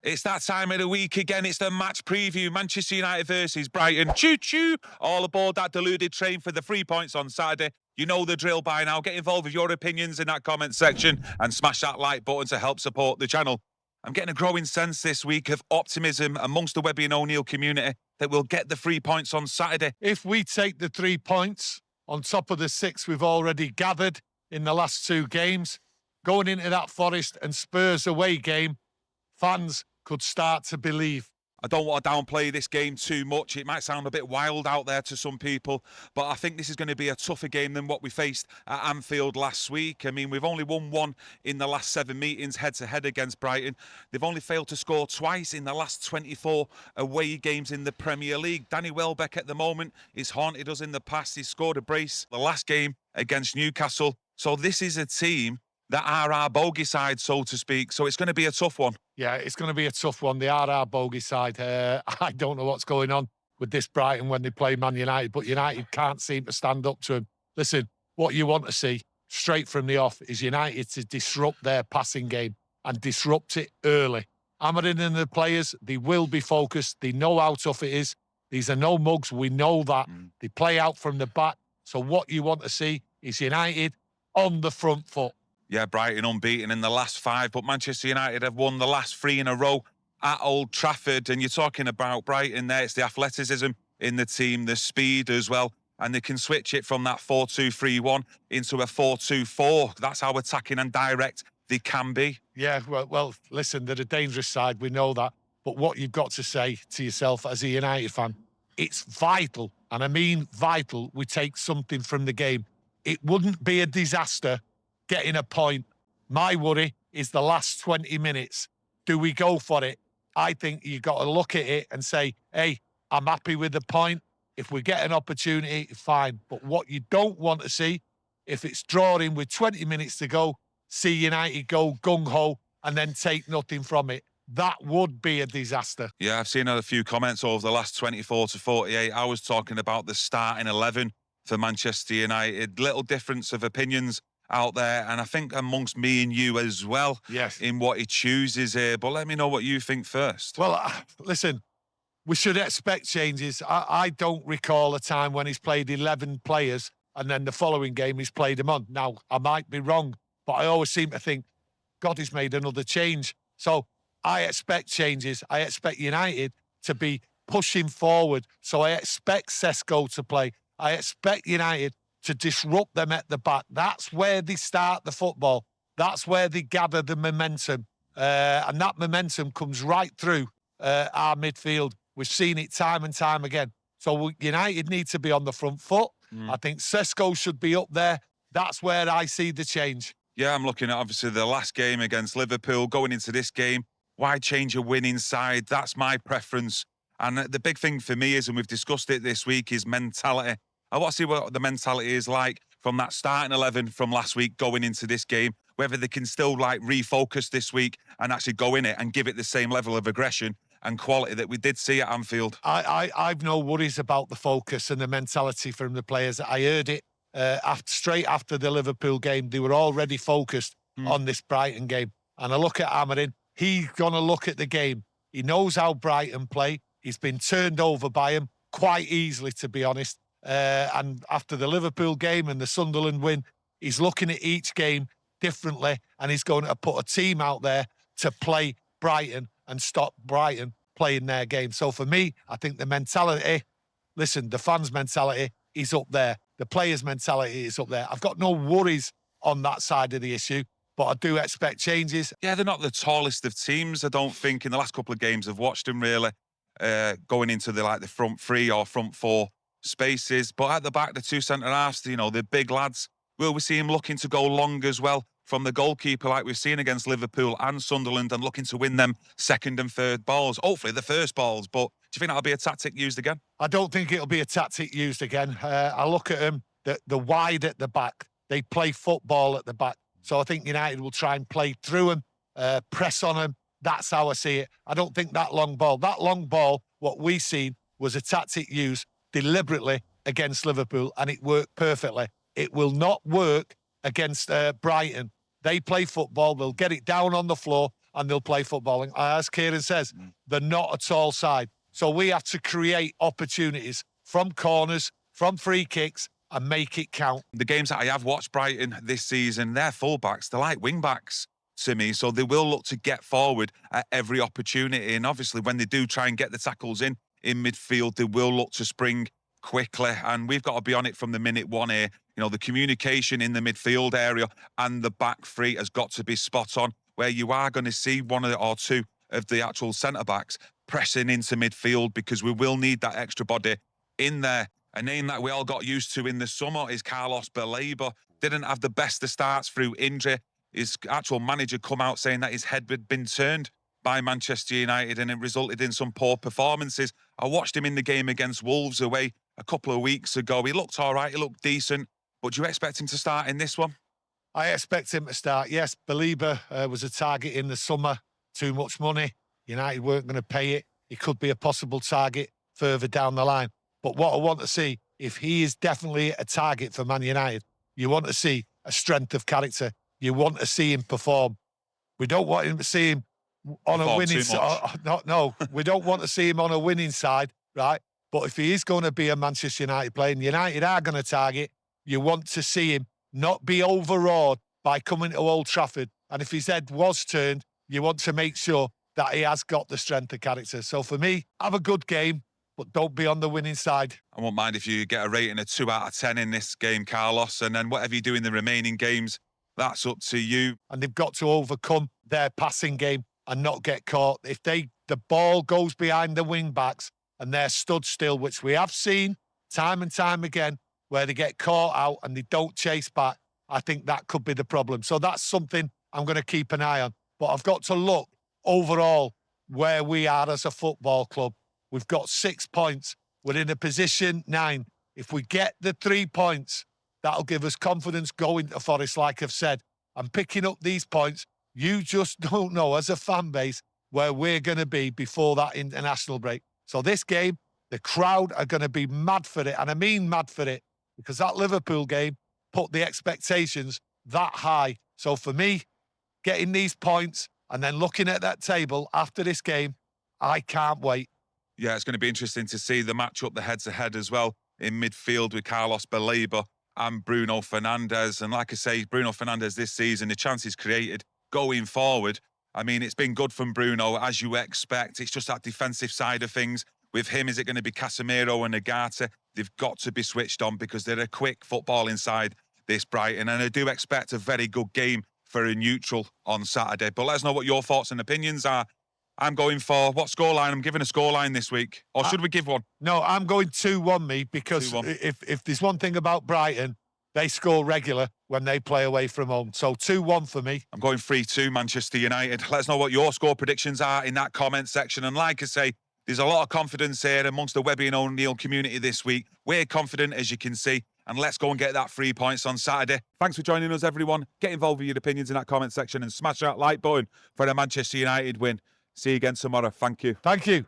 It's that time of the week again. It's the match preview. Manchester United versus Brighton. Choo-choo! All aboard that deluded train for the 3 points on Saturday. You know the drill by now. Get involved with your opinions in that comment section and smash that like button to help support the channel. I'm getting a growing sense this week of optimism amongst the Webby and O'Neill community that we'll get the 3 points on Saturday. If we take the 3 points on top of the 6 we've already gathered in the last 2 games, going into that Forest and Spurs away game, fans could start to believe. I don't want to downplay this game too much. It might sound a bit wild out there to some people, but I think this is going to be a tougher game than what we faced at Anfield last week. I mean, we've only won 1 in the last 7 meetings head-to-head against Brighton. They've only failed to score twice in the last 24 away games in the Premier League. Danny Welbeck at the moment is haunted us in the past. He's scored a brace the last game against Newcastle. So this is a team that are our bogey side, so to speak. So it's going to be a tough one. Yeah, it's going to be a tough one. They are our bogey side. I don't know what's going on with this Brighton when they play Man United, but United can't seem to stand up to them. Listen, what you want to see straight from the off is United to disrupt their passing game and disrupt it early. Amorim and the players, they will be focused. They know how tough it is. These are no mugs. We know that. They play out from the back. So what you want to see is United on the front foot. Yeah, Brighton unbeaten in the last 5, but Manchester United have won the last 3 in a row at Old Trafford. And you're talking about Brighton there. It's the athleticism in the team, the speed as well. And they can switch it from that 4-2-3-1 into a 4-2-4. That's how attacking and direct they can be. Yeah, well, listen, they're a dangerous side. We know that. But what you've got to say to yourself as a United fan, it's vital, and I mean vital, we take something from the game. It wouldn't be a disaster getting a point. My worry is the last 20 minutes. Do we go for it? I think you've got to look at it and say, hey, I'm happy with the point. If we get an opportunity, fine. But what you don't want to see, if it's drawing with 20 minutes to go, see United go gung-ho and then take nothing from it. That would be a disaster. Yeah, I've seen a few comments over the last 24 to 48 hours talking about the starting 11 for Manchester United. Little difference of opinions out there, and I think amongst me and you as well, yes, in what he chooses here. But let me know what you think first. Well, listen, we should expect changes. I don't recall a time when he's played 11 players and then the following game he's played them on. Now, I might be wrong, but I always seem to think, God, he's made another change. So I expect changes. I expect United to be pushing forward. So I expect Sesko to play. I expect United to disrupt them at the back. That's where they start the football. That's where they gather the momentum. And that momentum comes right through our midfield. We've seen it time and time again. So United need to be on the front foot. I think Sesko should be up there. That's where I see the change. Yeah, I'm looking at obviously the last game against Liverpool. Going into this game, why change a winning side? That's my preference. And the big thing for me is, and we've discussed it this week, is mentality. I want to see what the mentality is like from that starting 11 from last week going into this game, whether they can still like refocus this week and actually go in it and give it the same level of aggression and quality that we did see at Anfield. I've no worries about the focus and the mentality from the players. I heard it straight after the Liverpool game. They were already focused on this Brighton game. And I look at Amorim, he's going to look at the game. He knows how Brighton play. He's been turned over by him quite easily, to be honest. And after the Liverpool game and the Sunderland win, he's looking at each game differently, and he's going to put a team out there to play Brighton and stop Brighton playing their game. So for me, I think the mentality, listen, the fans' mentality is up there. The players' mentality is up there. I've got no worries on that side of the issue, but I do expect changes. Yeah, they're not the tallest of teams, I don't think. In the last couple of games, I've watched them really going into the front 3 or front 4 spaces, but at the back, the 2 centre-halves, you know, the big lads, will we see him looking to go long as well from the goalkeeper like we've seen against Liverpool and Sunderland, and looking to win them second and third balls, hopefully the first balls. But do you think that'll be a tactic used again? I don't think it'll be a tactic used again. I look at them, the wide at the back, they play football at the back. So I think United will try and play through them, press on them. That's how I see it. I don't think that long ball, what we seen was a tactic used deliberately against Liverpool, and it worked perfectly. It will not work against Brighton. They play football. They'll get it down on the floor and they'll play football. And as Kieran says, they're not a tall side. So we have to create opportunities from corners, from free kicks, and make it count. The games that I have watched Brighton this season, their fullbacks, they're like wing-backs to me. So they will look to get forward at every opportunity. And obviously, when they do try and get the tackles in midfield, they will look to spring quickly. And we've got to be on it from the minute one here. You know, the communication in the midfield area and the back three has got to be spot on, where you are going to see one or two of the actual centre-backs pressing into midfield, because we will need that extra body in there. A name that we all got used to in the summer is Carlos Baleba. Didn't have the best of starts through injury. His actual manager come out saying that his head had been turned by Manchester United and it resulted in some poor performances. I watched him in the game against Wolves away a couple of weeks ago. He looked all right, he looked decent. But do you expect him to start in this one? I expect him to start, yes. Baleba was a target in the summer. Too much money. United weren't going to pay it. He could be a possible target further down the line. But what I want to see, if he is definitely a target for Man United, you want to see a strength of character. You want to see him perform. We don't want him to see him on a winning side. No, we don't want to see him on a winning side, right? But if he is going to be a Manchester United player, and United are going to target, you want to see him not be overawed by coming to Old Trafford. And if his head was turned, you want to make sure that he has got the strength of character. So for me, have a good game, but don't be on the winning side. I won't mind if you get a rating of 2 out of 10 in this game, Carlos, and then whatever you do in the remaining games, that's up to you. And they've got to overcome their passing game and not get caught. If the ball goes behind the wing backs and they're stood still, which we have seen time and time again, where they get caught out and they don't chase back, I think that could be the problem. So that's something I'm going to keep an eye on. But I've got to look overall where we are as a football club. We've got 6 points. We're in a position 9. If we get the 3 points, that'll give us confidence going to Forest, like I've said. And picking up these points, you just don't know as a fan base where we're going to be before that international break. So this game, the crowd are going to be mad for it. And I mean mad for it, because that Liverpool game put the expectations that high. So for me, getting these points and then looking at that table after this game, I can't wait. Yeah, it's going to be interesting to see the matchup, the heads-to-head as well, in midfield with Carlos Baleba and Bruno Fernandes. And like I say, Bruno Fernandes this season, the chances created going forward, I mean, it's been good from Bruno, as you expect. It's just that defensive side of things. With him, is it going to be Casemiro and Agata? They've got to be switched on because they're a quick football inside this Brighton. And I do expect a very good game for a neutral on Saturday. But let us know what your thoughts and opinions are. I'm going for what scoreline? I'm giving a scoreline this week. Or should we give one? No, I'm going 2-1, me, because 2-1. if there's one thing about Brighton, they score regular when they play away from home. So 2-1 for me. I'm going 3-2 Manchester United. Let us know what your score predictions are in that comment section. And like I say, there's a lot of confidence here amongst the Webby and O'Neill community this week. We're confident, as you can see. And let's go and get that 3 points on Saturday. Thanks for joining us, everyone. Get involved with your opinions in that comment section and smash that like button for a Manchester United win. See you again tomorrow. Thank you. Thank you.